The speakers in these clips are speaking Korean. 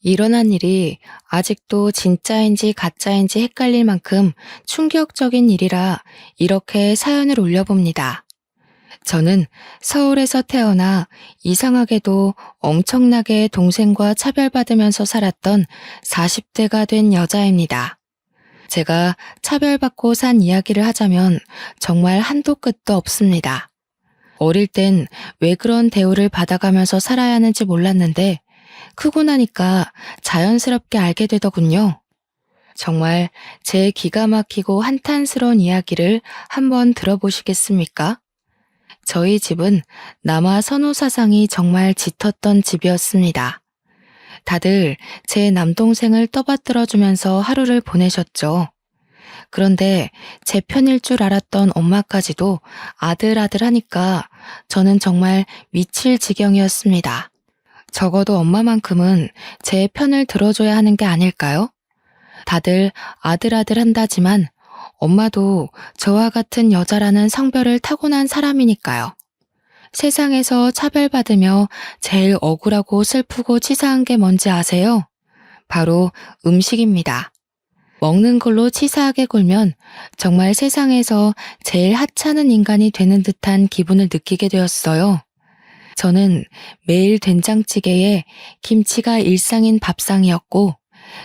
일어난 일이 아직도 진짜인지 가짜인지 헷갈릴 만큼 충격적인 일이라 이렇게 사연을 올려봅니다. 저는 서울에서 태어나 이상하게도 엄청나게 동생과 차별받으면서 살았던 40대가 된 여자입니다. 제가 차별받고 산 이야기를 하자면 정말 한도 끝도 없습니다. 어릴 땐 왜 그런 대우를 받아가면서 살아야 하는지 몰랐는데 크고 나니까 자연스럽게 알게 되더군요. 정말 제 기가 막히고 한탄스러운 이야기를 한번 들어보시겠습니까? 저희 집은 남아 선호 사상이 정말 짙었던 집이었습니다. 다들 제 남동생을 떠받들어 주면서 하루를 보내셨죠. 그런데 제 편일 줄 알았던 엄마까지도 아들 하니까 저는 정말 미칠 지경이었습니다. 적어도 엄마만큼은 제 편을 들어줘야 하는 게 아닐까요? 다들 아들 한다지만 엄마도 저와 같은 여자라는 성별을 타고난 사람이니까요. 세상에서 차별받으며 제일 억울하고 슬프고 치사한 게 뭔지 아세요? 바로 음식입니다. 먹는 걸로 치사하게 굴면 정말 세상에서 제일 하찮은 인간이 되는 듯한 기분을 느끼게 되었어요. 저는 매일 된장찌개에 김치가 일상인 밥상이었고,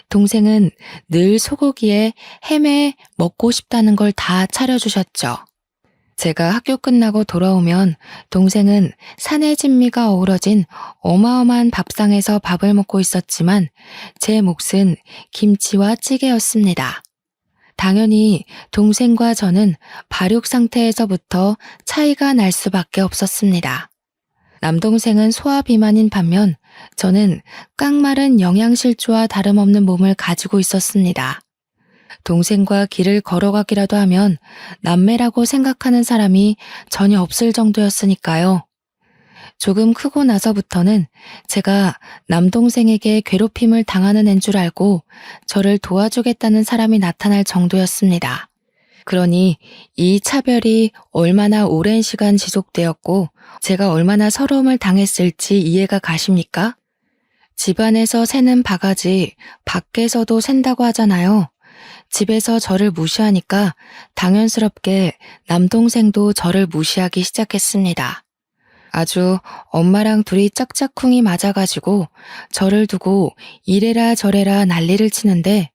동생은 늘 소고기에 햄에 먹고 싶다는 걸 다 차려주셨죠. 제가 학교 끝나고 돌아오면 동생은 산의 진미가 어우러진 어마어마한 밥상에서 밥을 먹고 있었지만 제 몫은 김치와 찌개였습니다. 당연히 동생과 저는 발육 상태에서부터 차이가 날 수밖에 없었습니다. 남동생은 소화비만인 반면 저는 깡마른 영양실조와 다름없는 몸을 가지고 있었습니다. 동생과 길을 걸어가기라도 하면 남매라고 생각하는 사람이 전혀 없을 정도였으니까요. 조금 크고 나서부터는 제가 남동생에게 괴롭힘을 당하는 앤 줄 알고 저를 도와주겠다는 사람이 나타날 정도였습니다. 그러니 이 차별이 얼마나 오랜 시간 지속되었고 제가 얼마나 서러움을 당했을지 이해가 가십니까? 집안에서 새는 바가지 밖에서도 샌다고 하잖아요. 집에서 저를 무시하니까 당연스럽게 남동생도 저를 무시하기 시작했습니다. 아주 엄마랑 둘이 짝짝꿍이 맞아가지고 저를 두고 이래라 저래라 난리를 치는데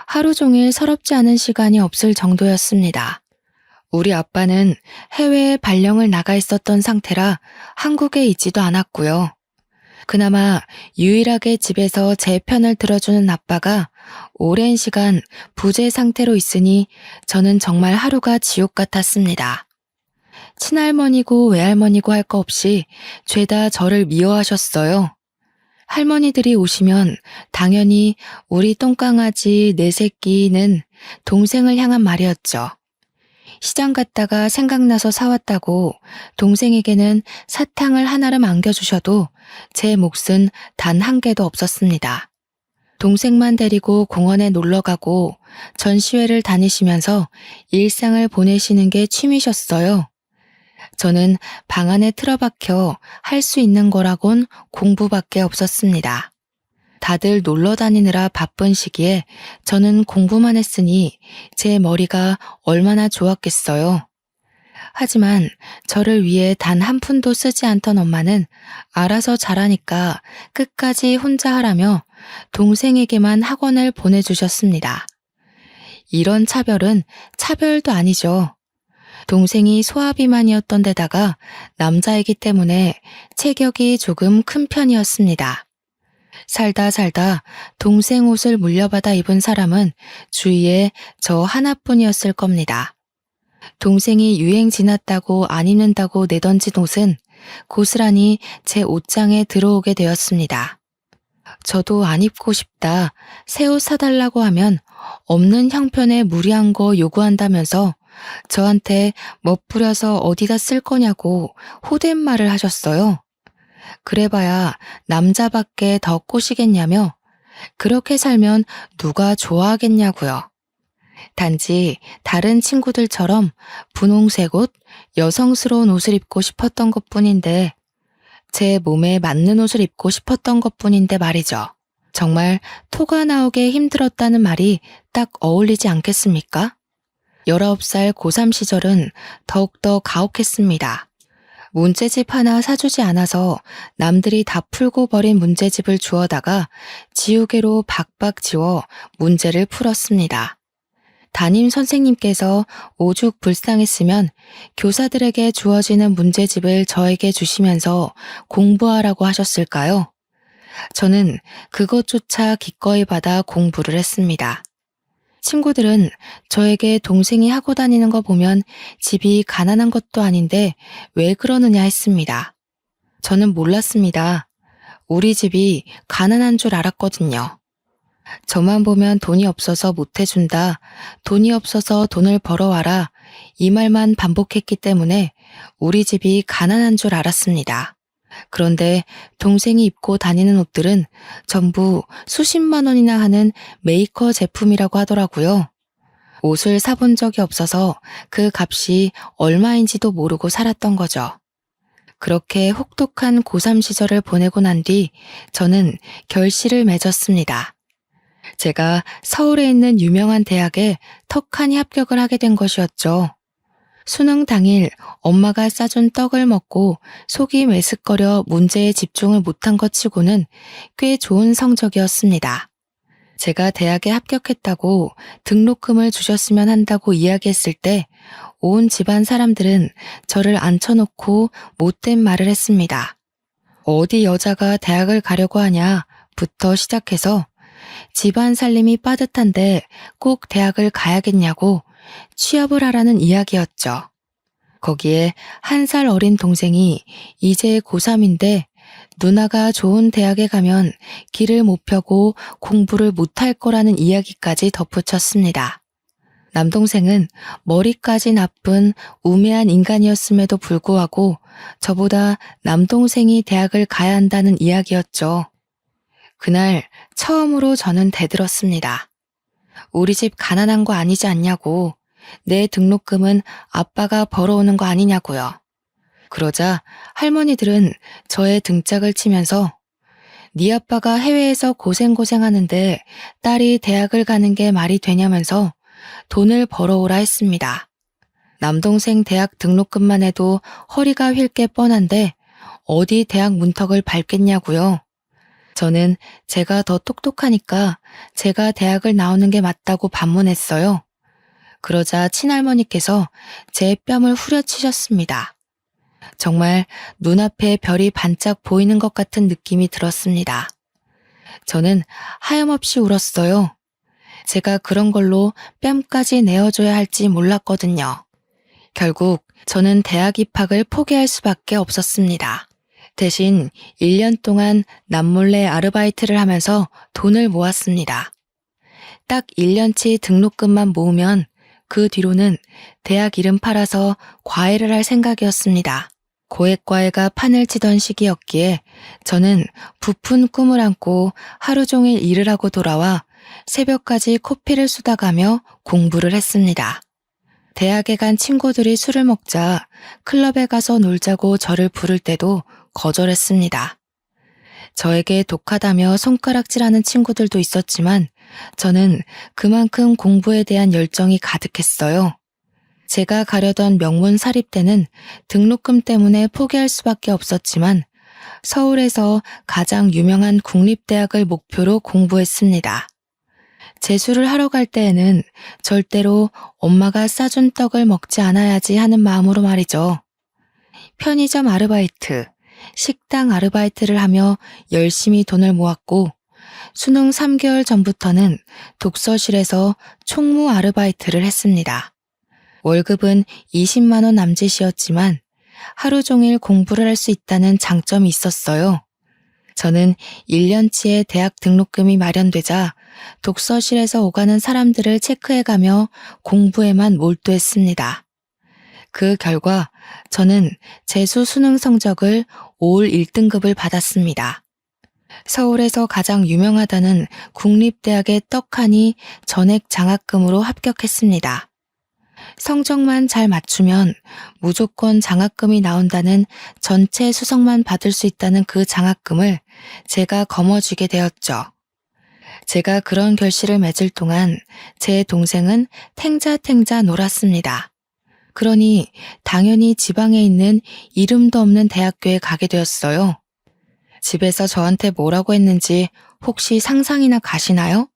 하루 종일 서럽지 않은 시간이 없을 정도였습니다. 우리 아빠는 해외에 발령을 나가 있었던 상태라 한국에 있지도 않았고요. 그나마 유일하게 집에서 제 편을 들어주는 아빠가 오랜 시간 부재 상태로 있으니 저는 정말 하루가 지옥 같았습니다. 친할머니고 외할머니고 할 거 없이 죄다 저를 미워하셨어요. 할머니들이 오시면 당연히 우리 똥강아지 내 새끼는 동생을 향한 말이었죠. 시장 갔다가 생각나서 사왔다고 동생에게는 사탕을 하나를 안겨주셔도 제 몫은 단 한 개도 없었습니다. 동생만 데리고 공원에 놀러가고 전시회를 다니시면서 일상을 보내시는 게 취미셨어요. 저는 방 안에 틀어박혀 할 수 있는 거라곤 공부밖에 없었습니다. 다들 놀러 다니느라 바쁜 시기에 저는 공부만 했으니 제 머리가 얼마나 좋았겠어요. 하지만 저를 위해 단 한 푼도 쓰지 않던 엄마는 알아서 잘하니까 끝까지 혼자 하라며 동생에게만 학원을 보내주셨습니다. 이런 차별은 차별도 아니죠. 동생이 소아비만이었던 데다가 남자이기 때문에 체격이 조금 큰 편이었습니다. 살다 동생 옷을 물려받아 입은 사람은 주위에 저 하나뿐이었을 겁니다. 동생이 유행 지났다고 안 입는다고 내던진 옷은 고스란히 제 옷장에 들어오게 되었습니다. 저도 안 입고 싶다, 새 옷 사달라고 하면 없는 형편에 무리한 거 요구한다면서 저한테 멋부려서 어디다 쓸 거냐고 호댓말을 하셨어요. 그래봐야 남자밖에 더 꼬시겠냐며 그렇게 살면 누가 좋아하겠냐고요. 단지 다른 친구들처럼 분홍색 옷, 여성스러운 옷을 입고 싶었던 것뿐인데 제 몸에 맞는 옷을 입고 싶었던 것뿐인데 말이죠. 정말 토가 나오게 힘들었다는 말이 딱 어울리지 않겠습니까? 19살 고3 시절은 더욱더 가혹했습니다. 문제집 하나 사주지 않아서 남들이 다 풀고 버린 문제집을 주워다가 지우개로 박박 지워 문제를 풀었습니다. 담임 선생님께서 오죽 불쌍했으면 교사들에게 주어지는 문제집을 저에게 주시면서 공부하라고 하셨을까요? 저는 그것조차 기꺼이 받아 공부를 했습니다. 친구들은 저에게 동생이 하고 다니는 거 보면 집이 가난한 것도 아닌데 왜 그러느냐 했습니다. 저는 몰랐습니다. 우리 집이 가난한 줄 알았거든요. 저만 보면 돈이 없어서 못 해준다. 돈이 없어서 돈을 벌어와라. 이 말만 반복했기 때문에 우리 집이 가난한 줄 알았습니다. 그런데 동생이 입고 다니는 옷들은 전부 수십만 원이나 하는 메이커 제품이라고 하더라고요. 옷을 사본 적이 없어서 그 값이 얼마인지도 모르고 살았던 거죠. 그렇게 혹독한 고3 시절을 보내고 난 뒤 저는 결실을 맺었습니다. 제가 서울에 있는 유명한 대학에 턱하니 합격을 하게 된 것이었죠. 수능 당일 엄마가 싸준 떡을 먹고 속이 메스꺼려 문제에 집중을 못한 것 치고는 꽤 좋은 성적이었습니다. 제가 대학에 합격했다고 등록금을 주셨으면 한다고 이야기했을 때 온 집안 사람들은 저를 앉혀놓고 못된 말을 했습니다. 어디 여자가 대학을 가려고 하냐부터 시작해서 집안 살림이 빠듯한데 꼭 대학을 가야겠냐고 취업을 하라는 이야기였죠. 거기에 1살 어린 동생이 이제 고3인데 누나가 좋은 대학에 가면 길을 못 펴고 공부를 못할 거라는 이야기까지 덧붙였습니다. 남동생은 머리까지 나쁜 우매한 인간이었음에도 불구하고 저보다 남동생이 대학을 가야 한다는 이야기였죠. 그날 처음으로 저는 대들었습니다. 우리 집 가난한 거 아니지 않냐고. 내 등록금은 아빠가 벌어오는 거 아니냐고요. 그러자 할머니들은 저의 등짝을 치면서 네 아빠가 해외에서 고생하는데 딸이 대학을 가는 게 말이 되냐면서 돈을 벌어오라 했습니다. 남동생 대학 등록금만 해도 허리가 휠 게 뻔한데 어디 대학 문턱을 밟겠냐고요. 저는 제가 더 똑똑하니까 제가 대학을 나오는 게 맞다고 반문했어요. 그러자 친할머니께서 제 뺨을 후려치셨습니다. 정말 눈앞에 별이 반짝 보이는 것 같은 느낌이 들었습니다. 저는 하염없이 울었어요. 제가 그런 걸로 뺨까지 내어줘야 할지 몰랐거든요. 결국 저는 대학 입학을 포기할 수밖에 없었습니다. 대신 1년 동안 남몰래 아르바이트를 하면서 돈을 모았습니다. 딱 1년치 등록금만 모으면 그 뒤로는 대학 이름 팔아서 과외를 할 생각이었습니다. 고액과외가 판을 치던 시기였기에 저는 부푼 꿈을 안고 하루 종일 일을 하고 돌아와 새벽까지 코피를 쏟아가며 공부를 했습니다. 대학에 간 친구들이 술을 먹자 클럽에 가서 놀자고 저를 부를 때도 거절했습니다. 저에게 독하다며 손가락질하는 친구들도 있었지만 저는 그만큼 공부에 대한 열정이 가득했어요. 제가 가려던 명문 사립대는 등록금 때문에 포기할 수밖에 없었지만 서울에서 가장 유명한 국립대학을 목표로 공부했습니다. 재수를 하러 갈 때에는 절대로 엄마가 싸준 떡을 먹지 않아야지 하는 마음으로 말이죠. 편의점 아르바이트, 식당 아르바이트를 하며 열심히 돈을 모았고 수능 3개월 전부터는 독서실에서 총무 아르바이트를 했습니다. 월급은 20만 원 남짓이었지만 하루 종일 공부를 할 수 있다는 장점이 있었어요. 저는 1년치의 대학 등록금이 마련되자 독서실에서 오가는 사람들을 체크해가며 공부에만 몰두했습니다. 그 결과 저는 재수 수능 성적을 올 1등급을 받았습니다. 서울에서 가장 유명하다는 국립대학의 떡하니 전액 장학금으로 합격했습니다. 성적만 잘 맞추면 무조건 장학금이 나온다는 전체 수석만 받을 수 있다는 그 장학금을 제가 거머쥐게 되었죠. 제가 그런 결실을 맺을 동안 제 동생은 탱자탱자 놀았습니다. 그러니 당연히 지방에 있는 이름도 없는 대학교에 가게 되었어요. 집에서 저한테 뭐라고 했는지 혹시 상상이나 가시나요?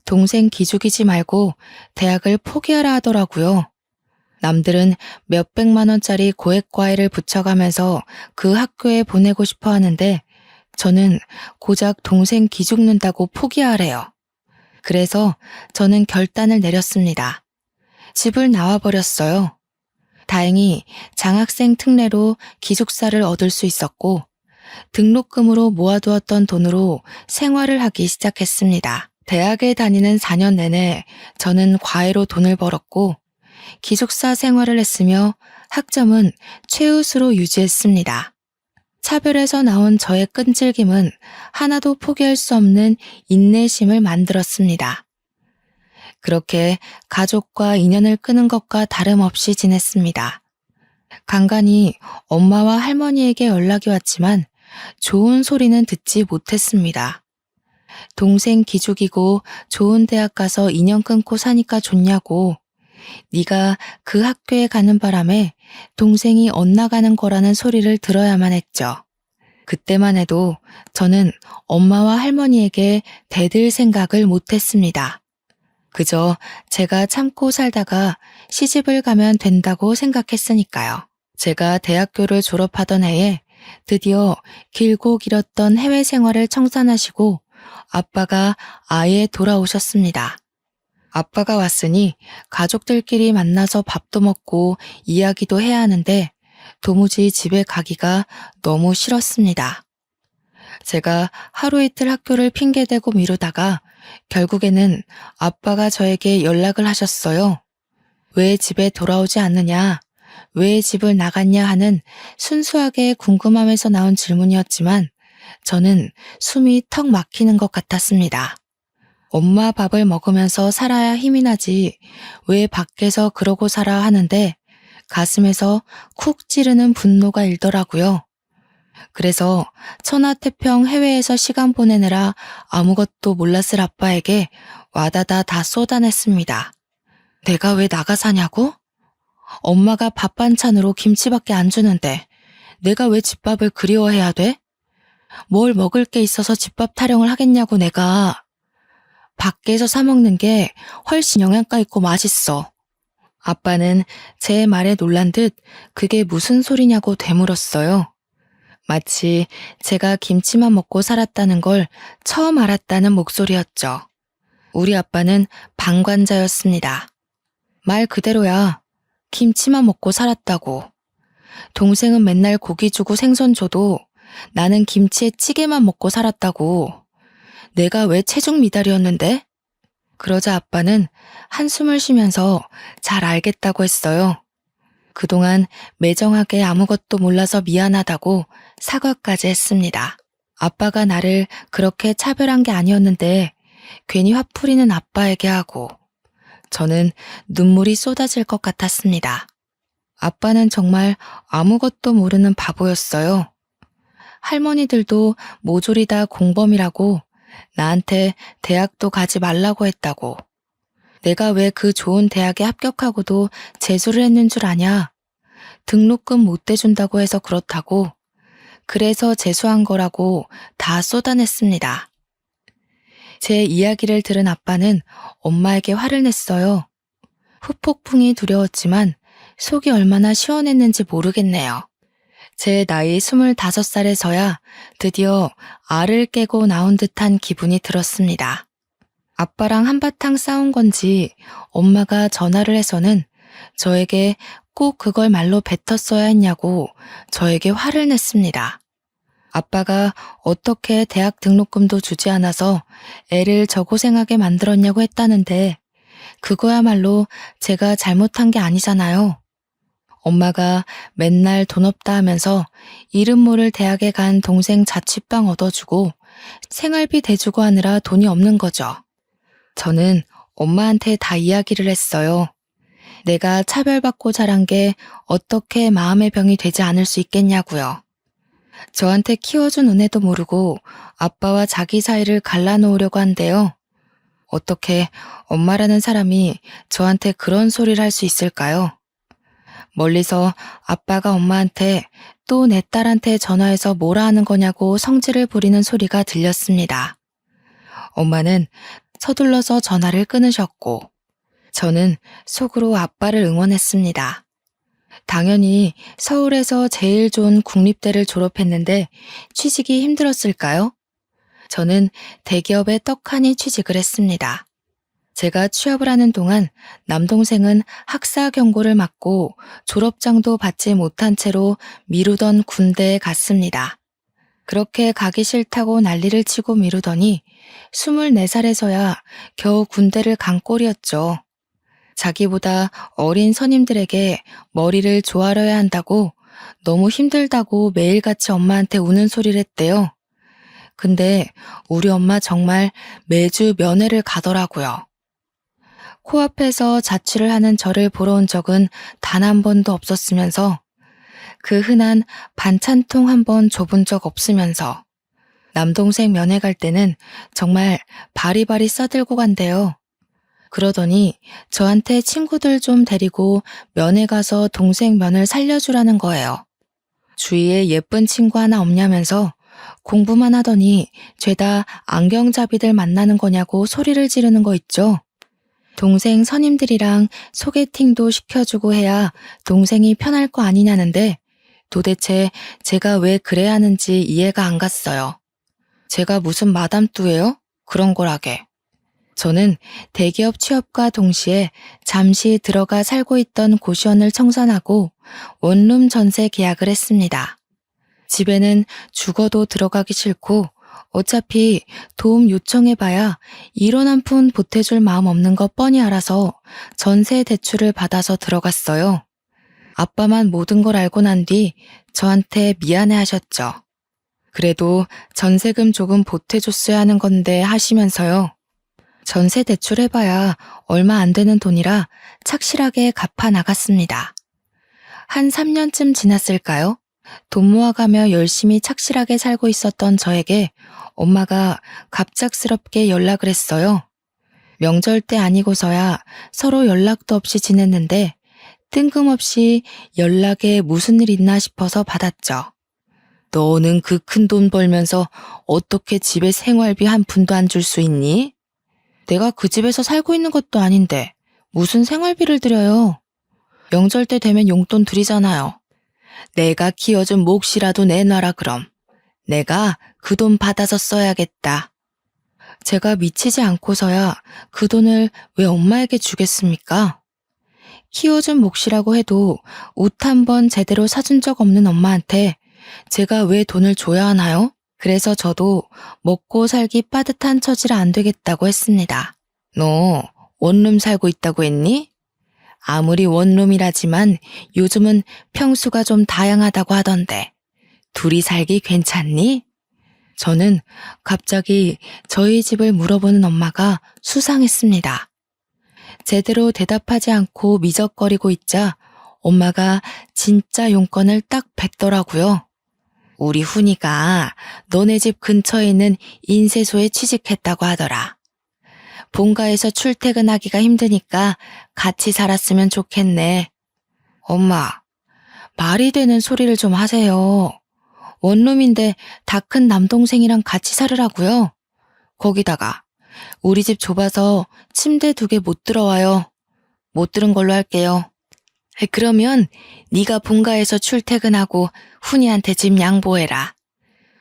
동생 기죽이지 말고 대학을 포기하라 하더라고요. 남들은 몇백만 원짜리 고액 과외를 붙여가면서 그 학교에 보내고 싶어 하는데 저는 고작 동생 기죽는다고 포기하래요. 그래서 저는 결단을 내렸습니다. 집을 나와버렸어요. 다행히 장학생 특례로 기숙사를 얻을 수 있었고 등록금으로 모아두었던 돈으로 생활을 하기 시작했습니다. 대학에 다니는 4년 내내 저는 과외로 돈을 벌었고 기숙사 생활을 했으며 학점은 최우수로 유지했습니다. 차별에서 나온 저의 끈질김은 하나도 포기할 수 없는 인내심을 만들었습니다. 그렇게 가족과 인연을 끄는 것과 다름없이 지냈습니다. 간간히 엄마와 할머니에게 연락이 왔지만 좋은 소리는 듣지 못했습니다. 동생 기죽이고 좋은 대학 가서 인연 끊고 사니까 좋냐고, 네가 그 학교에 가는 바람에 동생이 엇나가는 거라는 소리를 들어야만 했죠. 그때만 해도 저는 엄마와 할머니에게 대들 생각을 못했습니다. 그저 제가 참고 살다가 시집을 가면 된다고 생각했으니까요. 제가 대학교를 졸업하던 해에 드디어 길고 길었던 해외 생활을 청산하시고 아빠가 아예 돌아오셨습니다. 아빠가 왔으니 가족들끼리 만나서 밥도 먹고 이야기도 해야 하는데 도무지 집에 가기가 너무 싫었습니다. 제가 하루 이틀 학교를 핑계대고 미루다가 결국에는 아빠가 저에게 연락을 하셨어요. 왜 집에 돌아오지 않느냐, 왜 집을 나갔냐 하는 순수하게 궁금함에서 나온 질문이었지만 저는 숨이 턱 막히는 것 같았습니다. 엄마 밥을 먹으면서 살아야 힘이 나지 왜 밖에서 그러고 살아 하는데 가슴에서 쿡 찌르는 분노가 일더라고요. 그래서 천하태평 해외에서 시간 보내느라 아무것도 몰랐을 아빠에게 와다다 다 쏟아냈습니다. 내가 왜 나가 사냐고? 엄마가 밥 반찬으로 김치밖에 안 주는데 내가 왜 집밥을 그리워해야 돼? 뭘 먹을 게 있어서 집밥 타령을 하겠냐고 내가. 밖에서 사 먹는 게 훨씬 영양가 있고 맛있어. 아빠는 제 말에 놀란 듯 그게 무슨 소리냐고 되물었어요. 마치 제가 김치만 먹고 살았다는 걸 처음 알았다는 목소리였죠. 우리 아빠는 방관자였습니다. 말 그대로야. 김치만 먹고 살았다고. 동생은 맨날 고기 주고 생선 줘도 나는 김치에 찌개만 먹고 살았다고. 내가 왜 체중 미달이었는데? 그러자 아빠는 한숨을 쉬면서 잘 알겠다고 했어요. 그동안 매정하게 아무것도 몰라서 미안하다고 사과까지 했습니다. 아빠가 나를 그렇게 차별한 게 아니었는데 괜히 화풀이는 아빠에게 하고 저는 눈물이 쏟아질 것 같았습니다. 아빠는 정말 아무것도 모르는 바보였어요. 할머니들도 모조리 다 공범이라고 나한테 대학도 가지 말라고 했다고. 내가 왜 그 좋은 대학에 합격하고도 재수를 했는 줄 아냐? 등록금 못 대준다고 해서 그렇다고. 그래서 재수한 거라고 다 쏟아냈습니다. 제 이야기를 들은 아빠는 엄마에게 화를 냈어요. 후폭풍이 두려웠지만 속이 얼마나 시원했는지 모르겠네요. 제 나이 25살에서야 드디어 알을 깨고 나온 듯한 기분이 들었습니다. 아빠랑 한바탕 싸운 건지 엄마가 전화를 해서는 저에게 꼭 그걸 말로 뱉었어야 했냐고 저에게 화를 냈습니다. 아빠가 어떻게 대학 등록금도 주지 않아서 애를 저 고생하게 만들었냐고 했다는데 그거야말로 제가 잘못한 게 아니잖아요. 엄마가 맨날 돈 없다 하면서 이름 모를 대학에 간 동생 자취방 얻어주고 생활비 대주고 하느라 돈이 없는 거죠. 저는 엄마한테 다 이야기를 했어요. 내가 차별받고 자란 게 어떻게 마음의 병이 되지 않을 수 있겠냐고요. 저한테 키워준 은혜도 모르고 아빠와 자기 사이를 갈라놓으려고 한대요. 어떻게 엄마라는 사람이 저한테 그런 소리를 할 수 있을까요? 멀리서 아빠가 엄마한테 또 내 딸한테 전화해서 뭐라 하는 거냐고 성질을 부리는 소리가 들렸습니다. 엄마는 서둘러서 전화를 끊으셨고, 저는 속으로 아빠를 응원했습니다. 당연히 서울에서 제일 좋은 국립대를 졸업했는데 취직이 힘들었을까요? 저는 대기업에 떡하니 취직을 했습니다. 제가 취업을 하는 동안 남동생은 학사 경고를 맞고 졸업장도 받지 못한 채로 미루던 군대에 갔습니다. 그렇게 가기 싫다고 난리를 치고 미루더니 24살에서야 겨우 군대를 간 꼴이었죠. 자기보다 어린 선임들에게 머리를 조아려야 한다고 너무 힘들다고 매일같이 엄마한테 우는 소리를 했대요. 근데 우리 엄마 정말 매주 면회를 가더라고요. 코앞에서 자취를 하는 저를 보러 온 적은 단 한 번도 없었으면서 그 흔한 반찬통 한 번 줘본 적 없으면서 남동생 면회 갈 때는 정말 바리바리 싸들고 간대요. 그러더니 저한테 친구들 좀 데리고 면회 가서 동생 면을 살려주라는 거예요. 주위에 예쁜 친구 하나 없냐면서 공부만 하더니 죄다 안경잡이들 만나는 거냐고 소리를 지르는 거 있죠. 동생 선임들이랑 소개팅도 시켜주고 해야 동생이 편할 거 아니냐는데 도대체 제가 왜 그래야 하는지 이해가 안 갔어요. 제가 무슨 마담뚜예요? 그런 거라게. 저는 대기업 취업과 동시에 잠시 들어가 살고 있던 고시원을 청산하고 원룸 전세 계약을 했습니다. 집에는 죽어도 들어가기 싫고 어차피 도움 요청해봐야 1원 한 푼 보태줄 마음 없는 거 뻔히 알아서 전세 대출을 받아서 들어갔어요. 아빠만 모든 걸 알고 난 뒤 저한테 미안해 하셨죠. 그래도 전세금 조금 보태줬어야 하는 건데 하시면서요. 전세 대출해봐야 얼마 안 되는 돈이라 착실하게 갚아 나갔습니다. 한 3년쯤 지났을까요? 돈 모아가며 열심히 착실하게 살고 있었던 저에게 엄마가 갑작스럽게 연락을 했어요. 명절 때 아니고서야 서로 연락도 없이 지냈는데 뜬금없이 연락에 무슨 일 있나 싶어서 받았죠. 너는 그 큰 돈 벌면서 어떻게 집에 생활비 한 푼도 안 줄 수 있니? 내가 그 집에서 살고 있는 것도 아닌데 무슨 생활비를 드려요? 명절 때 되면 용돈 드리잖아요. 내가 키워준 몫이라도 내놔라 그럼. 내가 그 돈 받아서 써야겠다. 제가 미치지 않고서야 그 돈을 왜 엄마에게 주겠습니까? 키워준 몫이라고 해도 옷 한 번 제대로 사준 적 없는 엄마한테 제가 왜 돈을 줘야 하나요? 그래서 저도 먹고 살기 빠듯한 처지라 안 되겠다고 했습니다. 너 원룸 살고 있다고 했니? 아무리 원룸이라지만 요즘은 평수가 좀 다양하다고 하던데 둘이 살기 괜찮니? 저는 갑자기 저희 집을 물어보는 엄마가 수상했습니다. 제대로 대답하지 않고 미적거리고 있자 엄마가 진짜 용건을 딱 뱉더라고요. 우리 훈이가 너네 집 근처에 있는 인쇄소에 취직했다고 하더라. 본가에서 출퇴근하기가 힘드니까 같이 살았으면 좋겠네. 엄마, 말이 되는 소리를 좀 하세요. 원룸인데 다 큰 남동생이랑 같이 살으라고요? 거기다가 우리 집 좁아서 침대 2개 못 들어와요. 못 들은 걸로 할게요. 그러면 네가 본가에서 출퇴근하고 훈이한테 집 양보해라.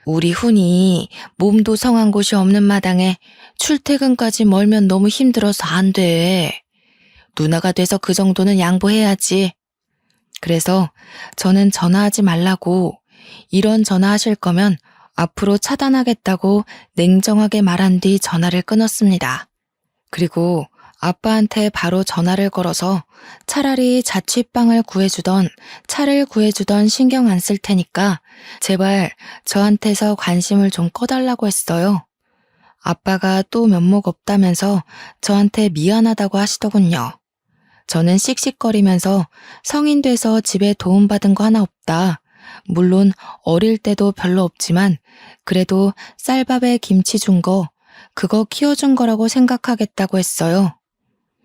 우리 훈이 몸도 성한 곳이 없는 마당에 출퇴근까지 멀면 너무 힘들어서 안 돼. 누나가 돼서 그 정도는 양보해야지. 그래서 저는 전화하지 말라고 이런 전화하실 거면 앞으로 차단하겠다고 냉정하게 말한 뒤 전화를 끊었습니다. 그리고 아빠한테 바로 전화를 걸어서 차라리 자취방을 구해주던 차를 구해주던 신경 안 쓸 테니까 제발 저한테서 관심을 좀 꺼달라고 했어요. 아빠가 또 면목 없다면서 저한테 미안하다고 하시더군요. 저는 씩씩거리면서 성인 돼서 집에 도움받은 거 하나 없다. 물론 어릴 때도 별로 없지만 그래도 쌀밥에 김치 준 거 그거 키워준 거라고 생각하겠다고 했어요.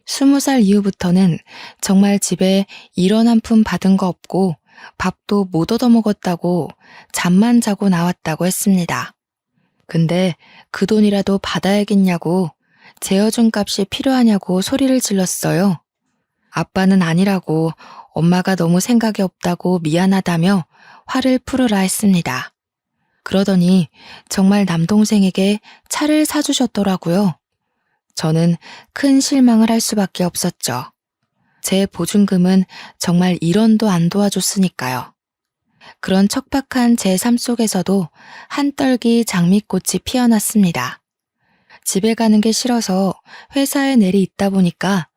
20살 이후부터는 정말 집에 이런 한 푼 받은 거 없고 밥도 못 얻어먹었다고 잠만 자고 나왔다고 했습니다. 근데 그 돈이라도 받아야겠냐고 재어준 값이 필요하냐고 소리를 질렀어요. 아빠는 아니라고 엄마가 너무 생각이 없다고 미안하다며 화를 풀으라 했습니다. 그러더니 정말 남동생에게 차를 사주셨더라고요. 저는 큰 실망을 할 수밖에 없었죠. 제 보증금은 정말 1원도 안 도와줬으니까요. 그런 척박한 제 삶 속에서도 한떨기 장미꽃이 피어났습니다. 집에 가는 게 싫어서 회사에 내리 있다 보니까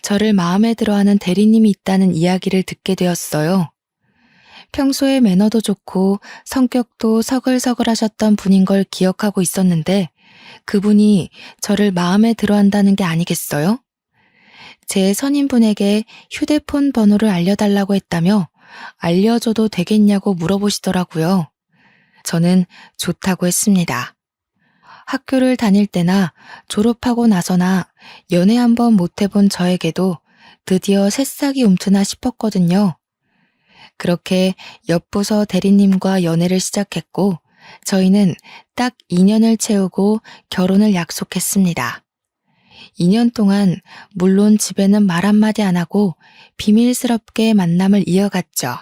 저를 마음에 들어하는 대리님이 있다는 이야기를 듣게 되었어요. 평소에 매너도 좋고 성격도 서글서글하셨던 분인 걸 기억하고 있었는데 그분이 저를 마음에 들어한다는 게 아니겠어요? 제 선임분에게 휴대폰 번호를 알려달라고 했다며 알려줘도 되겠냐고 물어보시더라고요. 저는 좋다고 했습니다. 학교를 다닐 때나 졸업하고 나서나 연애 한번 못 해본 저에게도 드디어 새싹이 움트나 싶었거든요. 그렇게 옆부서 대리님과 연애를 시작했고 저희는 딱 2년을 채우고 결혼을 약속했습니다. 2년 동안 물론 집에는 말 한마디 안 하고 비밀스럽게 만남을 이어갔죠.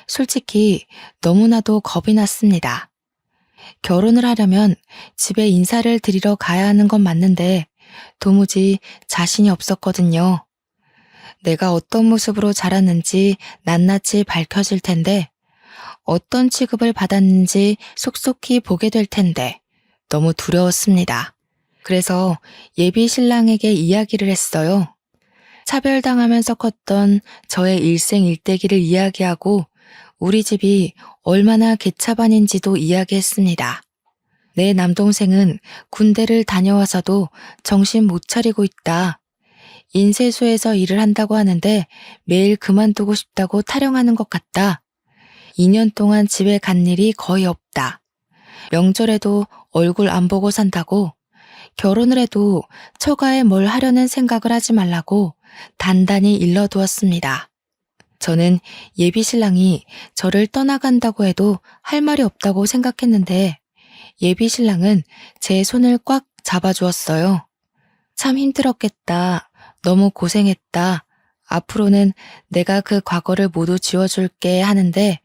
솔직히 너무나도 겁이 났습니다. 결혼을 하려면 집에 인사를 드리러 가야 하는 건 맞는데 도무지 자신이 없었거든요. 내가 어떤 모습으로 자랐는지 낱낱이 밝혀질 텐데 어떤 취급을 받았는지 속속히 보게 될 텐데 너무 두려웠습니다. 그래서 예비 신랑에게 이야기를 했어요. 차별당하면서 컸던 저의 일생일대기를 이야기하고 우리 집이 얼마나 개차반인지도 이야기했습니다. 내 남동생은 군대를 다녀와서도 정신 못 차리고 있다. 인쇄소에서 일을 한다고 하는데 매일 그만두고 싶다고 타령하는 것 같다. 2년 동안 집에 간 일이 거의 없다. 명절에도 얼굴 안 보고 산다고 결혼을 해도 처가에 뭘 하려는 생각을 하지 말라고 단단히 일러두었습니다. 저는 예비 신랑이 저를 떠나간다고 해도 할 말이 없다고 생각했는데 예비 신랑은 제 손을 꽉 잡아주었어요. 참 힘들었겠다. 너무 고생했다. 앞으로는 내가 그 과거를 모두 지워줄게 하는데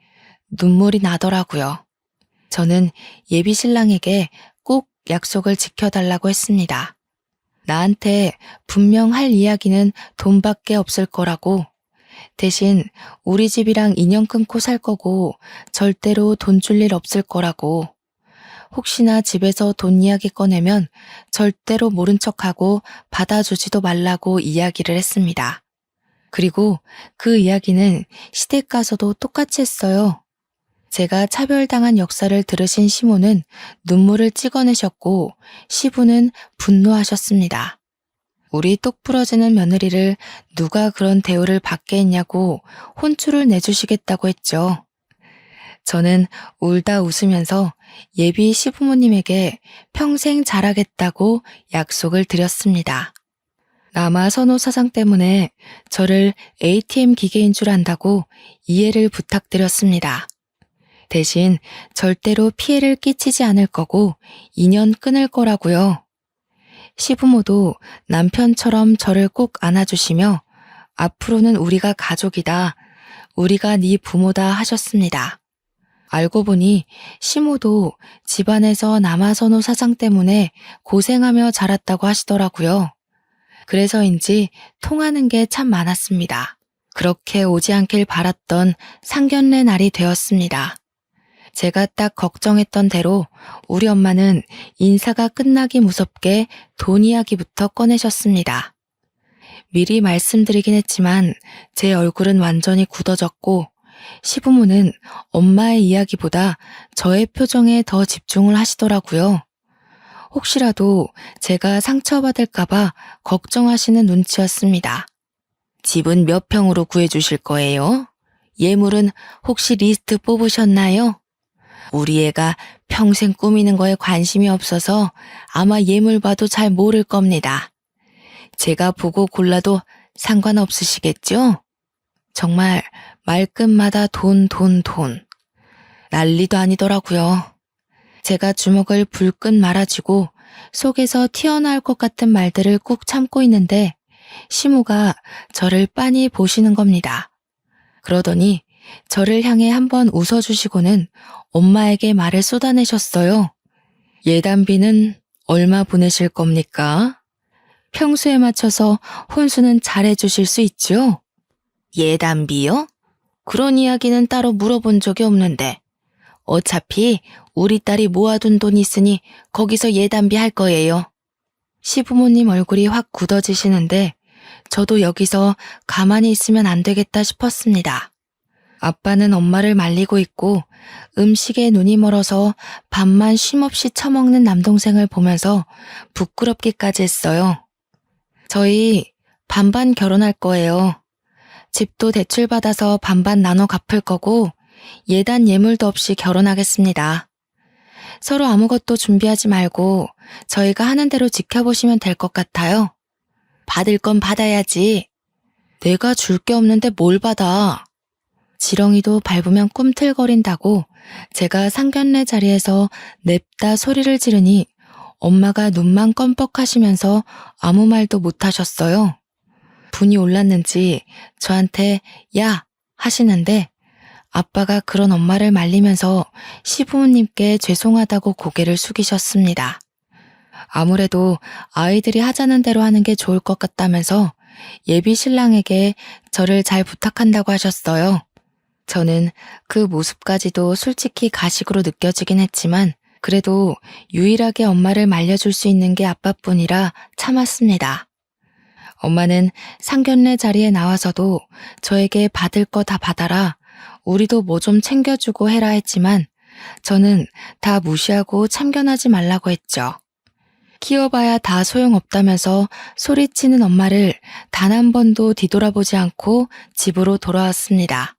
눈물이 나더라고요. 저는 예비 신랑에게 꼭 약속을 지켜달라고 했습니다. 나한테 분명 할 이야기는 돈밖에 없을 거라고. 대신 우리 집이랑 인연 끊고 살 거고 절대로 돈 줄 일 없을 거라고. 혹시나 집에서 돈 이야기 꺼내면 절대로 모른 척하고 받아주지도 말라고 이야기를 했습니다. 그리고 그 이야기는 시댁 가서도 똑같이 했어요. 제가 차별당한 역사를 들으신 시모는 눈물을 찍어내셨고 시부는 분노하셨습니다. 우리 똑 부러지는 며느리를 누가 그런 대우를 받게 했냐고 혼쭐을 내주시겠다고 했죠. 저는 울다 웃으면서 예비 시부모님에게 평생 잘하겠다고 약속을 드렸습니다. 남아 선호 사상 때문에 저를 ATM 기계인 줄 안다고 이해를 부탁드렸습니다. 대신 절대로 피해를 끼치지 않을 거고 인연 끊을 거라고요. 시부모도 남편처럼 저를 꼭 안아주시며 앞으로는 우리가 가족이다. 우리가 네 부모다 하셨습니다. 알고 보니 시모도 집안에서 남아선호 사상 때문에 고생하며 자랐다고 하시더라고요. 그래서인지 통하는 게 참 많았습니다. 그렇게 오지 않길 바랐던 상견례 날이 되었습니다. 제가 딱 걱정했던 대로 우리 엄마는 인사가 끝나기 무섭게 돈 이야기부터 꺼내셨습니다. 미리 말씀드리긴 했지만 제 얼굴은 완전히 굳어졌고 시부모는 엄마의 이야기보다 저의 표정에 더 집중을 하시더라고요. 혹시라도 제가 상처받을까봐 걱정하시는 눈치였습니다. 집은 몇 평으로 구해주실 거예요? 예물은 혹시 리스트 뽑으셨나요? 우리 애가 평생 꾸미는 거에 관심이 없어서 아마 예물 봐도 잘 모를 겁니다. 제가 보고 골라도 상관없으시겠죠? 정말 말끝마다 돈, 돈, 돈. 난리도 아니더라고요. 제가 주먹을 불끈 말아쥐고 속에서 튀어나올 것 같은 말들을 꾹 참고 있는데 시모가 저를 빤히 보시는 겁니다. 그러더니 저를 향해 한번 웃어주시고는 엄마에게 말을 쏟아내셨어요. 예단비는 얼마 보내실 겁니까? 평소에 맞춰서 혼수는 잘해주실 수 있죠? 예단비요? 그런 이야기는 따로 물어본 적이 없는데 어차피 우리 딸이 모아둔 돈 있으니 거기서 예단비 할 거예요. 시부모님 얼굴이 확 굳어지시는데 저도 여기서 가만히 있으면 안 되겠다 싶었습니다. 아빠는 엄마를 말리고 있고 음식에 눈이 멀어서 밥만 쉼없이 처먹는 남동생을 보면서 부끄럽기까지 했어요. 저희 반반 결혼할 거예요. 집도 대출받아서 반반 나눠 갚을 거고 예단 예물도 없이 결혼하겠습니다. 서로 아무것도 준비하지 말고 저희가 하는 대로 지켜보시면 될 것 같아요. 받을 건 받아야지. 내가 줄 게 없는데 뭘 받아. 지렁이도 밟으면 꿈틀거린다고 제가 상견례 자리에서 냅다 소리를 지르니 엄마가 눈만 껌뻑하시면서 아무 말도 못하셨어요. 분이 올랐는지 저한테 야 하시는데 아빠가 그런 엄마를 말리면서 시부모님께 죄송하다고 고개를 숙이셨습니다. 아무래도 아이들이 하자는 대로 하는 게 좋을 것 같다면서 예비 신랑에게 저를 잘 부탁한다고 하셨어요. 저는 그 모습까지도 솔직히 가식으로 느껴지긴 했지만 그래도 유일하게 엄마를 말려줄 수 있는 게 아빠뿐이라 참았습니다. 엄마는 상견례 자리에 나와서도 저에게 받을 거 다 받아라, 우리도 뭐 좀 챙겨주고 해라 했지만 저는 다 무시하고 참견하지 말라고 했죠. 키워봐야 다 소용없다면서 소리치는 엄마를 단 한 번도 뒤돌아보지 않고 집으로 돌아왔습니다.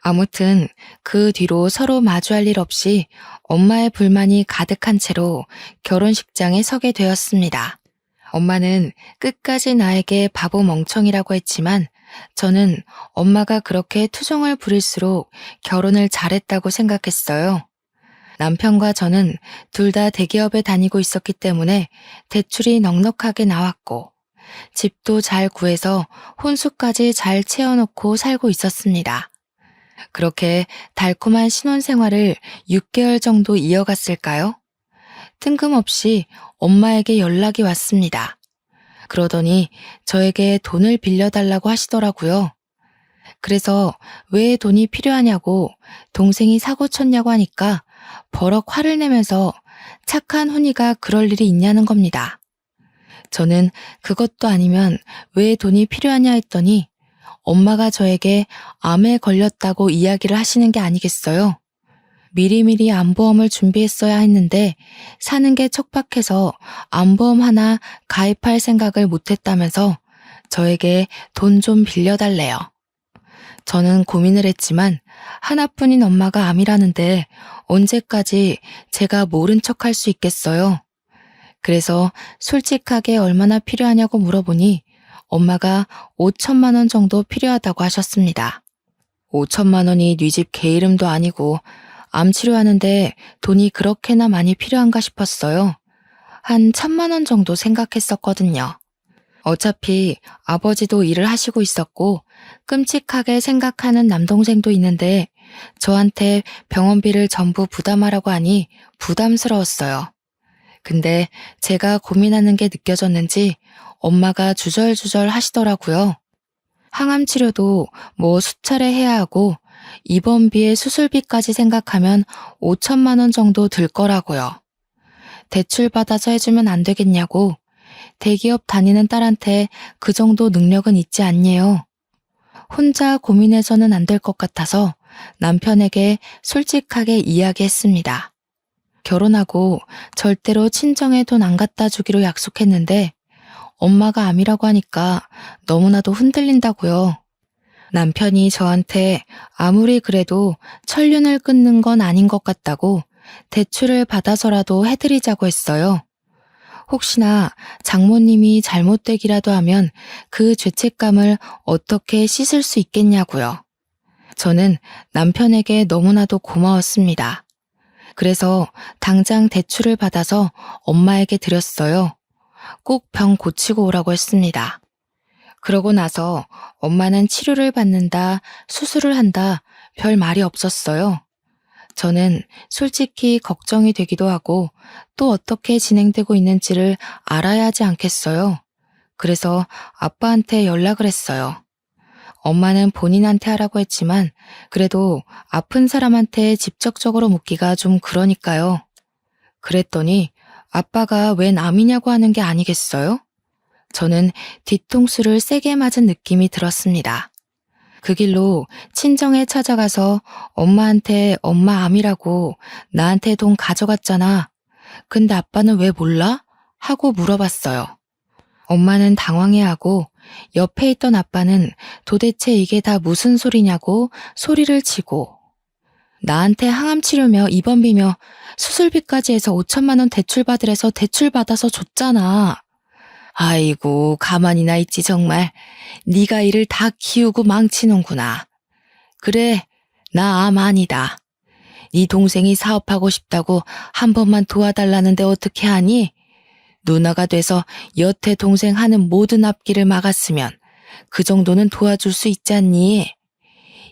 아무튼 그 뒤로 서로 마주할 일 없이 엄마의 불만이 가득한 채로 결혼식장에 서게 되었습니다. 엄마는 끝까지 나에게 바보 멍청이라고 했지만 저는 엄마가 그렇게 투정을 부릴수록 결혼을 잘했다고 생각했어요. 남편과 저는 둘 다 대기업에 다니고 있었기 때문에 대출이 넉넉하게 나왔고 집도 잘 구해서 혼수까지 잘 채워놓고 살고 있었습니다. 그렇게 달콤한 신혼생활을 6개월 정도 이어갔을까요? 뜬금없이 엄마에게 연락이 왔습니다. 그러더니 저에게 돈을 빌려달라고 하시더라고요. 그래서 왜 돈이 필요하냐고 동생이 사고 쳤냐고 하니까 버럭 화를 내면서 착한 훈이가 그럴 일이 있냐는 겁니다. 저는 그것도 아니면 왜 돈이 필요하냐 했더니 엄마가 저에게 암에 걸렸다고 이야기를 하시는 게 아니겠어요. 미리미리 암보험을 준비했어야 했는데 사는 게 척박해서 암보험 하나 가입할 생각을 못했다면서 저에게 돈 좀 빌려달래요. 저는 고민을 했지만 하나뿐인 엄마가 암이라는데 언제까지 제가 모른 척할 수 있겠어요. 그래서 솔직하게 얼마나 필요하냐고 물어보니 엄마가 5천만 원 정도 필요하다고 하셨습니다. 5천만 원이 네 집 개 이름도 아니고 암 치료하는데 돈이 그렇게나 많이 필요한가 싶었어요. 한 1,000만 원 정도 생각했었거든요. 어차피 아버지도 일을 하시고 있었고 끔찍하게 생각하는 남동생도 있는데 저한테 병원비를 전부 부담하라고 하니 부담스러웠어요. 근데 제가 고민하는 게 느껴졌는지 엄마가 주절주절 하시더라고요. 항암 치료도 뭐 수차례 해야 하고 입원비에 수술비까지 생각하면 5천만 원 정도 들 거라고요. 대출 받아서 해주면 안 되겠냐고. 대기업 다니는 딸한테 그 정도 능력은 있지 않네요. 혼자 고민해서는 안 될 것 같아서 남편에게 솔직하게 이야기했습니다. 결혼하고 절대로 친정에 돈 안 갖다 주기로 약속했는데 엄마가 암이라고 하니까 너무나도 흔들린다고요. 남편이 저한테 아무리 그래도 천륜을 끊는 건 아닌 것 같다고 대출을 받아서라도 해드리자고 했어요. 혹시나 장모님이 잘못되기라도 하면 그 죄책감을 어떻게 씻을 수 있겠냐고요. 저는 남편에게 너무나도 고마웠습니다. 그래서 당장 대출을 받아서 엄마에게 드렸어요. 꼭 병 고치고 오라고 했습니다. 그러고 나서 엄마는 치료를 받는다, 수술을 한다, 별 말이 없었어요. 저는 솔직히 걱정이 되기도 하고 또 어떻게 진행되고 있는지를 알아야 하지 않겠어요. 그래서 아빠한테 연락을 했어요. 엄마는 본인한테 하라고 했지만 그래도 아픈 사람한테 직접적으로 묻기가 좀 그러니까요. 그랬더니 아빠가 왜 남이냐고 하는 게 아니겠어요? 저는 뒤통수를 세게 맞은 느낌이 들었습니다. 그 길로 친정에 찾아가서 엄마한테 엄마 암이라고 나한테 돈 가져갔잖아. 근데 아빠는 왜 몰라? 하고 물어봤어요. 엄마는 당황해하고 옆에 있던 아빠는 도대체 이게 다 무슨 소리냐고 소리를 치고 나한테 항암 치료며 입원비며 수술비까지 해서 5천만 원 대출받으래서 대출받아서 줬잖아. 아이고 가만히나 있지 정말. 네가 이를 다 키우고 망치는구나. 그래 나 암 아니다. 네 동생이 사업하고 싶다고 한 번만 도와달라는데 어떻게 하니? 누나가 돼서 여태 동생 하는 모든 앞길을 막았으면 그 정도는 도와줄 수 있잖니.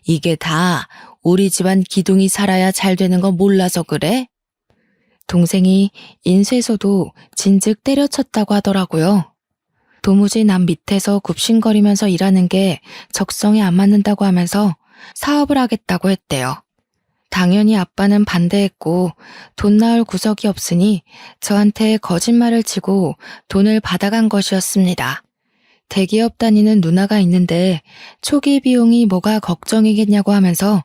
이게 다 우리 집안 기둥이 살아야 잘 되는 거 몰라서 그래? 동생이 인쇄소도 진즉 때려쳤다고 하더라고요. 도무지 남 밑에서 굽신거리면서 일하는 게 적성에 안 맞는다고 하면서 사업을 하겠다고 했대요. 당연히 아빠는 반대했고 돈 나올 구석이 없으니 저한테 거짓말을 치고 돈을 받아간 것이었습니다. 대기업 다니는 누나가 있는데 초기 비용이 뭐가 걱정이겠냐고 하면서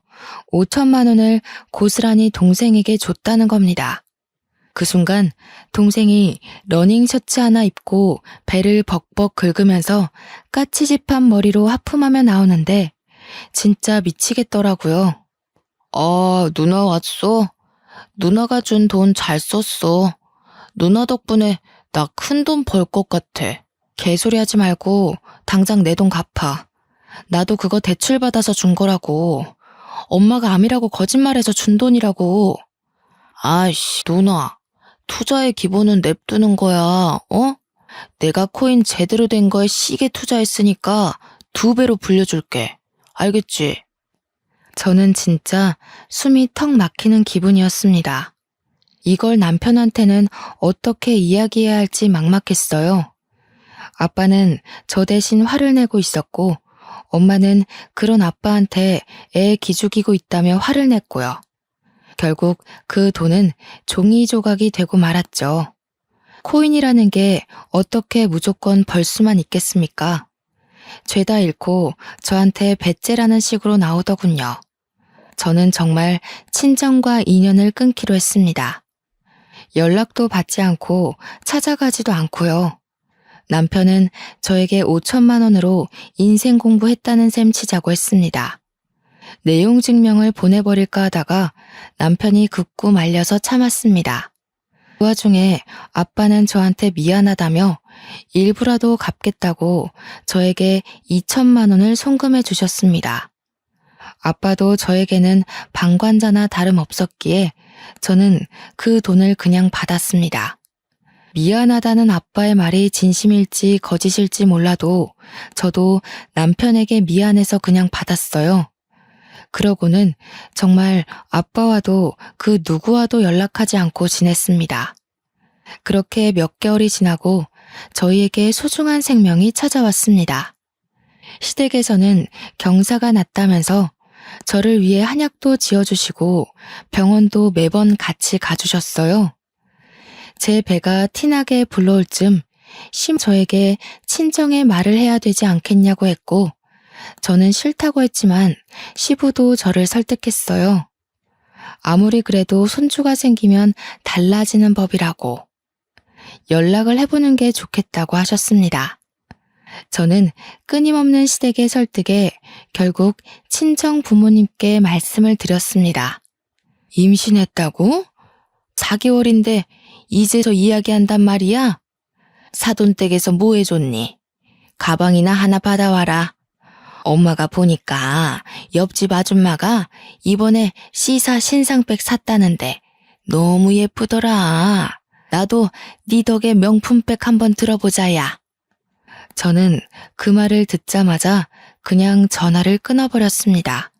5천만 원을 고스란히 동생에게 줬다는 겁니다. 그 순간 동생이 러닝 셔츠 하나 입고 배를 벅벅 긁으면서 까치집한 머리로 하품하며 나오는데 진짜 미치겠더라고요. 누나 왔어? 누나가 준 돈 잘 썼어. 누나 덕분에 나 큰 돈 벌 것 같아. 개소리 하지 말고 당장 내 돈 갚아. 나도 그거 대출 받아서 준 거라고. 엄마가 암이라고 거짓말해서 준 돈이라고. 아이씨, 누나. 투자의 기본은 냅두는 거야, 어? 내가 코인 제대로 된 거에 시게 투자했으니까 2배로 불려줄게. 알겠지? 저는 진짜 숨이 턱 막히는 기분이었습니다. 이걸 남편한테는 어떻게 이야기해야 할지 막막했어요. 아빠는 저 대신 화를 내고 있었고 엄마는 그런 아빠한테 애 기죽이고 있다며 화를 냈고요. 결국 그 돈은 종이 조각이 되고 말았죠. 코인이라는 게 어떻게 무조건 벌 수만 있겠습니까? 죄다 잃고 저한테 배째라는 식으로 나오더군요. 저는 정말 친정과 인연을 끊기로 했습니다. 연락도 받지 않고 찾아가지도 않고요. 남편은 저에게 5천만 원으로 인생 공부했다는 셈 치자고 했습니다. 내용 증명을 보내버릴까 하다가 남편이 극구 말려서 참았습니다. 그 와중에 아빠는 저한테 미안하다며 일부라도 갚겠다고 저에게 2천만 원을 송금해 주셨습니다. 아빠도 저에게는 방관자나 다름없었기에 저는 그 돈을 그냥 받았습니다. 미안하다는 아빠의 말이 진심일지 거짓일지 몰라도 저도 남편에게 미안해서 그냥 받았어요. 그러고는 정말 아빠와도 그 누구와도 연락하지 않고 지냈습니다. 그렇게 몇 개월이 지나고 저희에게 소중한 생명이 찾아왔습니다. 시댁에서는 경사가 났다면서 저를 위해 한약도 지어주시고 병원도 매번 같이 가주셨어요. 제 배가 티나게 불러올 쯤 저에게 친정에 말을 해야 되지 않겠냐고 했고 저는 싫다고 했지만 시부도 저를 설득했어요. 아무리 그래도 손주가 생기면 달라지는 법이라고 연락을 해보는 게 좋겠다고 하셨습니다. 저는 끊임없는 시댁의 설득에 결국 친정 부모님께 말씀을 드렸습니다. 임신했다고? 4개월인데 이제서 이야기한단 말이야? 사돈댁에서 뭐 해줬니? 가방이나 하나 받아와라. 엄마가 보니까 옆집 아줌마가 이번에 C사 신상백 샀다는데 너무 예쁘더라. 나도 네 덕에 명품백 한번 들어보자야. 저는 그 말을 듣자마자 그냥 전화를 끊어버렸습니다.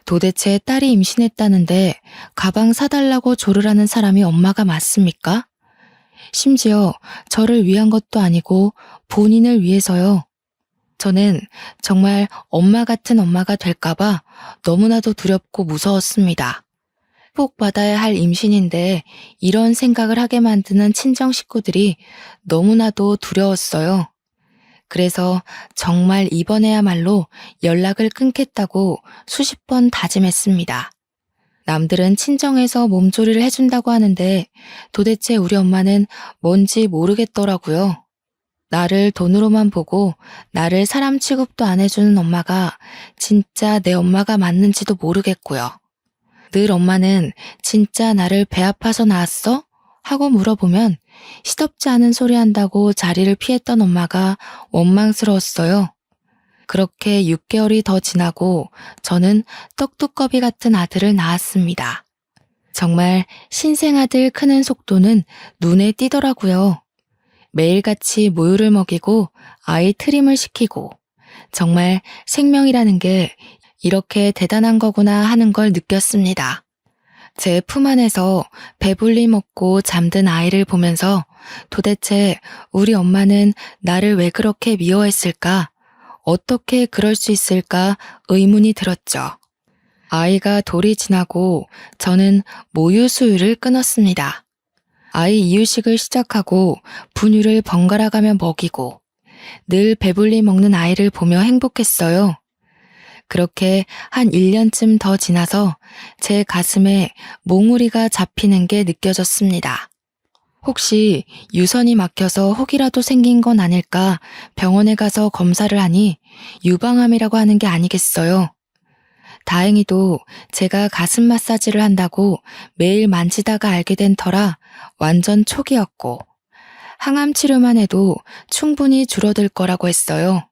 도대체 딸이 임신했다는데 가방 사달라고 조르라는 사람이 엄마가 맞습니까? 심지어 저를 위한 것도 아니고 본인을 위해서요. 저는 정말 엄마 같은 엄마가 될까봐 너무나도 두렵고 무서웠습니다. 꼭 받아야 할 임신인데 이런 생각을 하게 만드는 친정 식구들이 너무나도 두려웠어요. 그래서 정말 이번에야말로 연락을 끊겠다고 수십 번 다짐했습니다. 남들은 친정에서 몸조리를 해준다고 하는데 도대체 우리 엄마는 뭔지 모르겠더라고요. 나를 돈으로만 보고 나를 사람 취급도 안 해주는 엄마가 진짜 내 엄마가 맞는지도 모르겠고요. 늘 엄마는 진짜 나를 배 아파서 낳았어? 하고 물어보면 시덥지 않은 소리 한다고 자리를 피했던 엄마가 원망스러웠어요. 그렇게 6개월이 더 지나고 저는 떡두꺼비 같은 아들을 낳았습니다. 정말 신생아들 크는 속도는 눈에 띄더라고요. 매일같이 모유를 먹이고 아이 트림을 시키고 정말 생명이라는 게 이렇게 대단한 거구나 하는 걸 느꼈습니다. 제 품 안에서 배불리 먹고 잠든 아이를 보면서 도대체 우리 엄마는 나를 왜 그렇게 미워했을까? 어떻게 그럴 수 있을까 의문이 들었죠. 아이가 돌이 지나고 저는 모유 수유를 끊었습니다. 아이 이유식을 시작하고 분유를 번갈아가며 먹이고 늘 배불리 먹는 아이를 보며 행복했어요. 그렇게 한 1년쯤 더 지나서 제 가슴에 몽우리가 잡히는 게 느껴졌습니다. 혹시 유선이 막혀서 혹이라도 생긴 건 아닐까 병원에 가서 검사를 하니 유방암이라고 하는 게 아니겠어요. 다행히도 제가 가슴 마사지를 한다고 매일 만지다가 알게 된 터라 완전 초기였고 항암 치료만 해도 충분히 줄어들 거라고 했어요.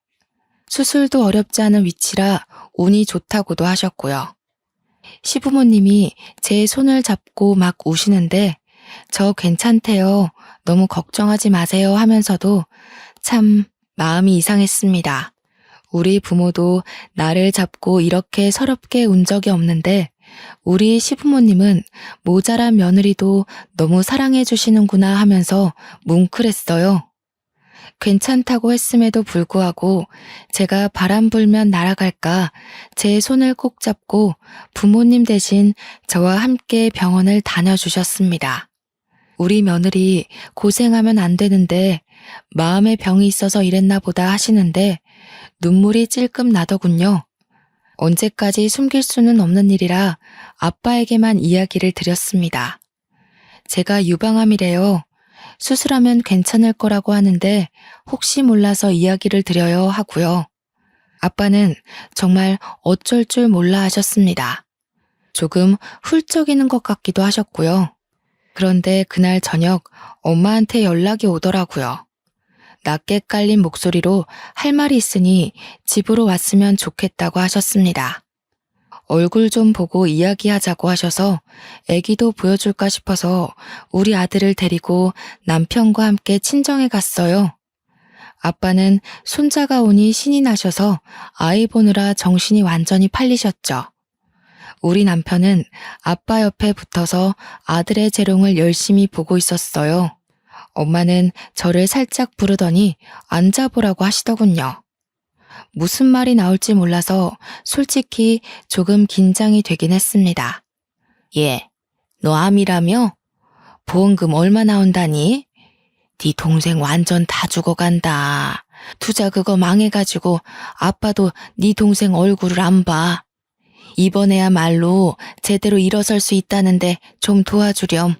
수술도 어렵지 않은 위치라 운이 좋다고도 하셨고요. 시부모님이 제 손을 잡고 막 우시는데 저 괜찮대요. 너무 걱정하지 마세요 하면서도 참 마음이 이상했습니다. 우리 부모도 나를 잡고 이렇게 서럽게 운 적이 없는데 우리 시부모님은 모자란 며느리도 너무 사랑해 주시는구나 하면서 뭉클했어요. 괜찮다고 했음에도 불구하고 제가 바람 불면 날아갈까 제 손을 꼭 잡고 부모님 대신 저와 함께 병원을 다녀주셨습니다. 우리 며느리 고생하면 안 되는데 마음에 병이 있어서 이랬나 보다 하시는데 눈물이 찔끔 나더군요. 언제까지 숨길 수는 없는 일이라 아빠에게만 이야기를 드렸습니다. 제가 유방암이래요. 수술하면 괜찮을 거라고 하는데 혹시 몰라서 이야기를 드려요 하고요. 아빠는 정말 어쩔 줄 몰라 하셨습니다. 조금 훌쩍이는 것 같기도 하셨고요. 그런데 그날 저녁 엄마한테 연락이 오더라고요. 낮게 깔린 목소리로 할 말이 있으니 집으로 왔으면 좋겠다고 하셨습니다. 얼굴 좀 보고 이야기하자고 하셔서 애기도 보여줄까 싶어서 우리 아들을 데리고 남편과 함께 친정에 갔어요. 아빠는 손자가 오니 신이 나셔서 아이 보느라 정신이 완전히 팔리셨죠. 우리 남편은 아빠 옆에 붙어서 아들의 재롱을 열심히 보고 있었어요. 엄마는 저를 살짝 부르더니 앉아보라고 하시더군요. 무슨 말이 나올지 몰라서 솔직히 조금 긴장이 되긴 했습니다. 너 암이라며? 보험금 얼마 나온다니? 네 동생 완전 다 죽어간다. 투자 그거 망해가지고 아빠도 네 동생 얼굴을 안 봐. 이번에야말로 제대로 일어설 수 있다는데 좀 도와주렴.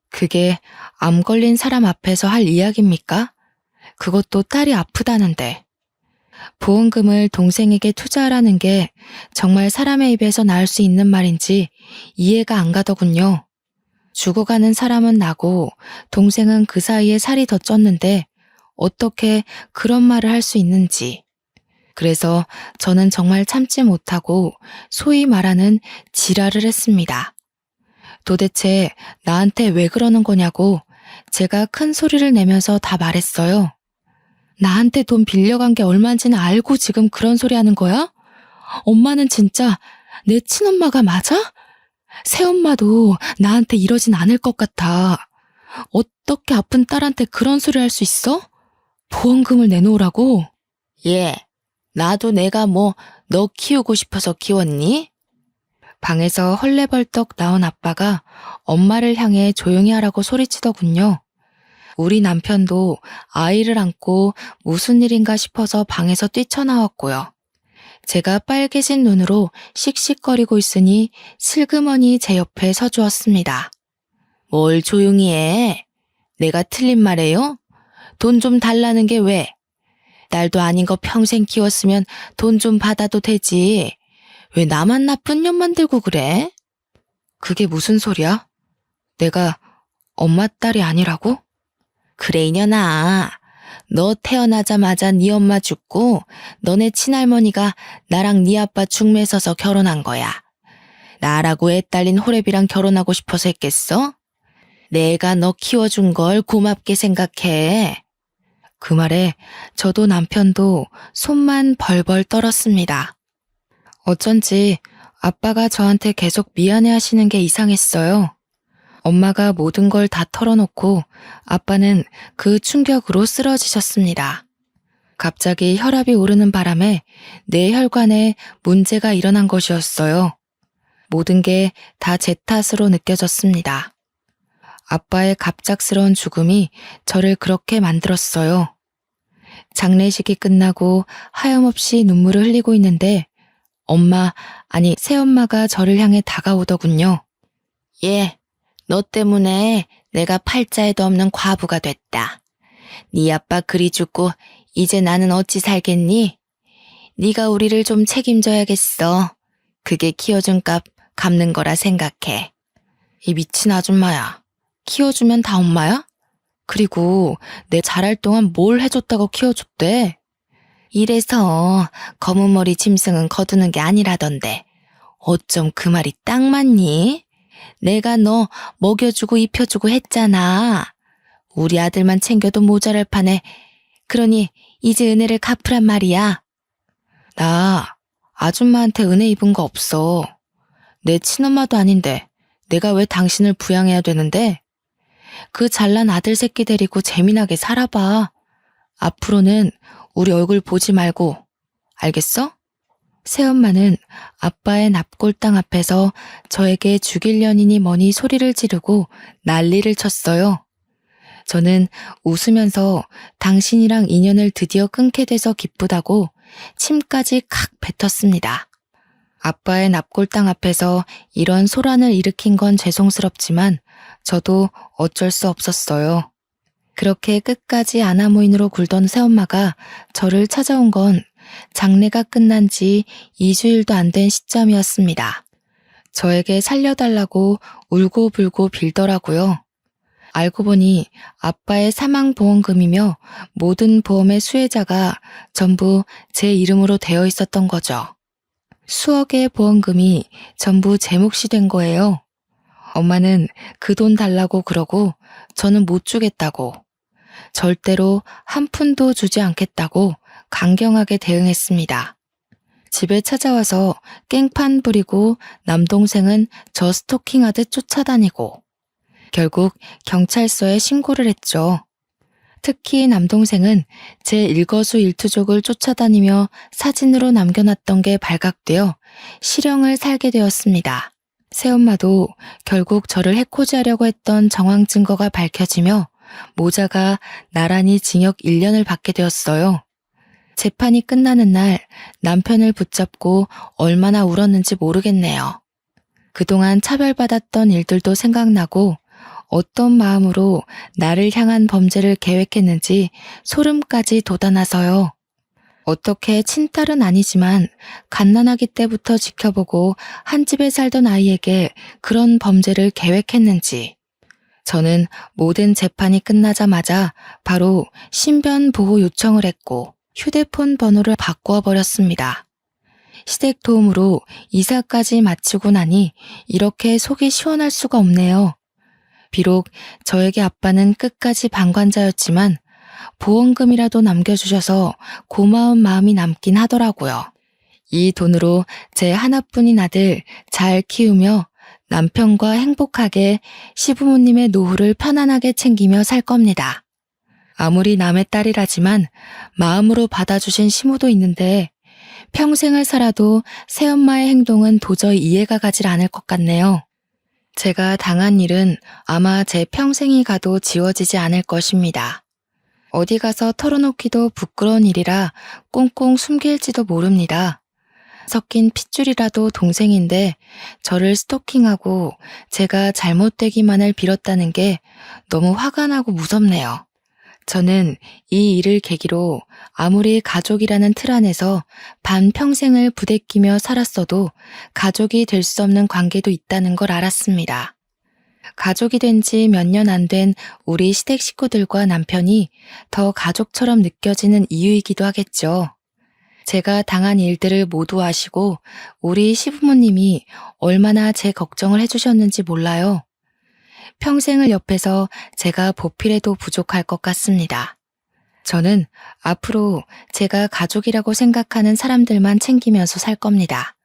그게 암 걸린 사람 앞에서 할 이야기입니까? 그것도 딸이 아프다는데. 보험금을 동생에게 투자하라는 게 정말 사람의 입에서 나올 수 있는 말인지 이해가 안 가더군요. 죽어가는 사람은 나고 동생은 그 사이에 살이 더 쪘는데 어떻게 그런 말을 할 수 있는지. 그래서 저는 정말 참지 못하고 소위 말하는 지랄을 했습니다. 도대체 나한테 왜 그러는 거냐고 제가 큰 소리를 내면서 다 말했어요. 나한테 돈 빌려간 게 얼마인지는 알고 지금 그런 소리 하는 거야? 엄마는 진짜 내 친엄마가 맞아? 새엄마도 나한테 이러진 않을 것 같아. 어떻게 아픈 딸한테 그런 소리 할 수 있어? 보험금을 내놓으라고? 예, 나도 내가 뭐 너 키우고 싶어서 키웠니? 방에서 헐레벌떡 나온 아빠가 엄마를 향해 조용히 하라고 소리치더군요. 우리 남편도 아이를 안고 무슨 일인가 싶어서 방에서 뛰쳐나왔고요. 제가 빨개진 눈으로 씩씩거리고 있으니 슬그머니 제 옆에 서주었습니다. 뭘 조용히 해? 내가 틀린 말해요? 돈 좀 달라는 게 왜? 딸도 아닌 거 평생 키웠으면 돈 좀 받아도 되지. 왜 나만 나쁜 년만 들고 그래? 그게 무슨 소리야? 내가 엄마 딸이 아니라고? 그래 이년아. 너 태어나자마자 네 엄마 죽고 너네 친할머니가 나랑 네 아빠 중매 서서 결혼한 거야. 나라고 애 딸린 호랩이랑 결혼하고 싶어서 했겠어? 내가 너 키워준 걸 고맙게 생각해. 그 말에 저도 남편도 손만 벌벌 떨었습니다. 어쩐지 아빠가 저한테 계속 미안해 하시는 게 이상했어요. 엄마가 모든 걸 다 털어놓고 아빠는 그 충격으로 쓰러지셨습니다. 갑자기 혈압이 오르는 바람에 내 혈관에 문제가 일어난 것이었어요. 모든 게 다 제 탓으로 느껴졌습니다. 아빠의 갑작스러운 죽음이 저를 그렇게 만들었어요. 장례식이 끝나고 하염없이 눈물을 흘리고 있는데 엄마, 아니 새엄마가 저를 향해 다가오더군요. 예, 너 때문에 내가 팔자에도 없는 과부가 됐다. 네 아빠 그리 죽고 이제 나는 어찌 살겠니? 네가 우리를 좀 책임져야겠어. 그게 키워준 값 갚는 거라 생각해. 이 미친 아줌마야. 키워주면 다 엄마야? 그리고 내 자랄 동안 뭘 해줬다고 키워줬대? 이래서 검은 머리 짐승은 거두는 게 아니라던데 어쩜 그 말이 딱 맞니? 내가 너 먹여주고 입혀주고 했잖아. 우리 아들만 챙겨도 모자랄 판에 그러니 이제 은혜를 갚으란 말이야. 나 아줌마한테 은혜 입은 거 없어. 내 친엄마도 아닌데 내가 왜 당신을 부양해야 되는데? 그 잘난 아들 새끼 데리고 재미나게 살아봐. 앞으로는 우리 얼굴 보지 말고. 알겠어? 새엄마는 아빠의 납골당 앞에서 저에게 죽이려니니 뭐니 소리를 지르고 난리를 쳤어요. 저는 웃으면서 당신이랑 인연을 드디어 끊게 돼서 기쁘다고 침까지 칵 뱉었습니다. 아빠의 납골당 앞에서 이런 소란을 일으킨 건 죄송스럽지만 저도 어쩔 수 없었어요. 그렇게 끝까지 아나무인으로 굴던 새엄마가 저를 찾아온 건 장례가 끝난 지 2주일도 안 된 시점이었습니다. 저에게 살려달라고 울고불고 빌더라고요. 알고 보니 아빠의 사망보험금이며 모든 보험의 수혜자가 전부 제 이름으로 되어 있었던 거죠. 수억의 보험금이 전부 제 몫이 된 거예요. 엄마는 그 돈 달라고 그러고 저는 못 주겠다고, 절대로 한 푼도 주지 않겠다고 강경하게 대응했습니다. 집에 찾아와서 깽판 부리고 남동생은 저 스토킹하듯 쫓아다니고 결국 경찰서에 신고를 했죠. 특히 남동생은 제 일거수일투족을 쫓아다니며 사진으로 남겨놨던 게 발각되어 실형을 살게 되었습니다. 새엄마도 결국 저를 해코지하려고 했던 정황 증거가 밝혀지며 모자가 나란히 징역 1년을 받게 되었어요. 재판이 끝나는 날 남편을 붙잡고 얼마나 울었는지 모르겠네요. 그동안 차별받았던 일들도 생각나고 어떤 마음으로 나를 향한 범죄를 계획했는지 소름까지 돋아나서요. 어떻게 친딸은 아니지만 갓난아기 때부터 지켜보고 한 집에 살던 아이에게 그런 범죄를 계획했는지 저는 모든 재판이 끝나자마자 바로 신변 보호 요청을 했고 휴대폰 번호를 바꾸어 버렸습니다. 시댁 도움으로 이사까지 마치고 나니 이렇게 속이 시원할 수가 없네요. 비록 저에게 아빠는 끝까지 방관자였지만 보험금이라도 남겨주셔서 고마운 마음이 남긴 하더라고요. 이 돈으로 제 하나뿐인 아들 잘 키우며 남편과 행복하게 시부모님의 노후를 편안하게 챙기며 살 겁니다. 아무리 남의 딸이라지만 마음으로 받아주신 시모도 있는데 평생을 살아도 새엄마의 행동은 도저히 이해가 가질 않을 것 같네요. 제가 당한 일은 아마 제 평생이 가도 지워지지 않을 것입니다. 어디 가서 털어놓기도 부끄러운 일이라 꽁꽁 숨길지도 모릅니다. 섞인 핏줄이라도 동생인데 저를 스토킹하고 제가 잘못되기만을 빌었다는 게 너무 화가 나고 무섭네요. 저는 이 일을 계기로 아무리 가족이라는 틀 안에서 반평생을 부대끼며 살았어도 가족이 될 수 없는 관계도 있다는 걸 알았습니다. 가족이 된 지 몇 년 안 된 우리 시댁 식구들과 남편이 더 가족처럼 느껴지는 이유이기도 하겠죠. 제가 당한 일들을 모두 아시고 우리 시부모님이 얼마나 제 걱정을 해주셨는지 몰라요. 평생을 옆에서 제가 보필해도 부족할 것 같습니다. 저는 앞으로 제가 가족이라고 생각하는 사람들만 챙기면서 살 겁니다.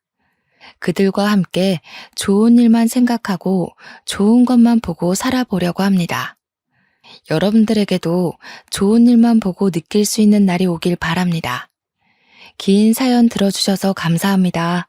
그들과 함께 좋은 일만 생각하고 좋은 것만 보고 살아보려고 합니다. 여러분들에게도 좋은 일만 보고 느낄 수 있는 날이 오길 바랍니다. 긴 사연 들어주셔서 감사합니다.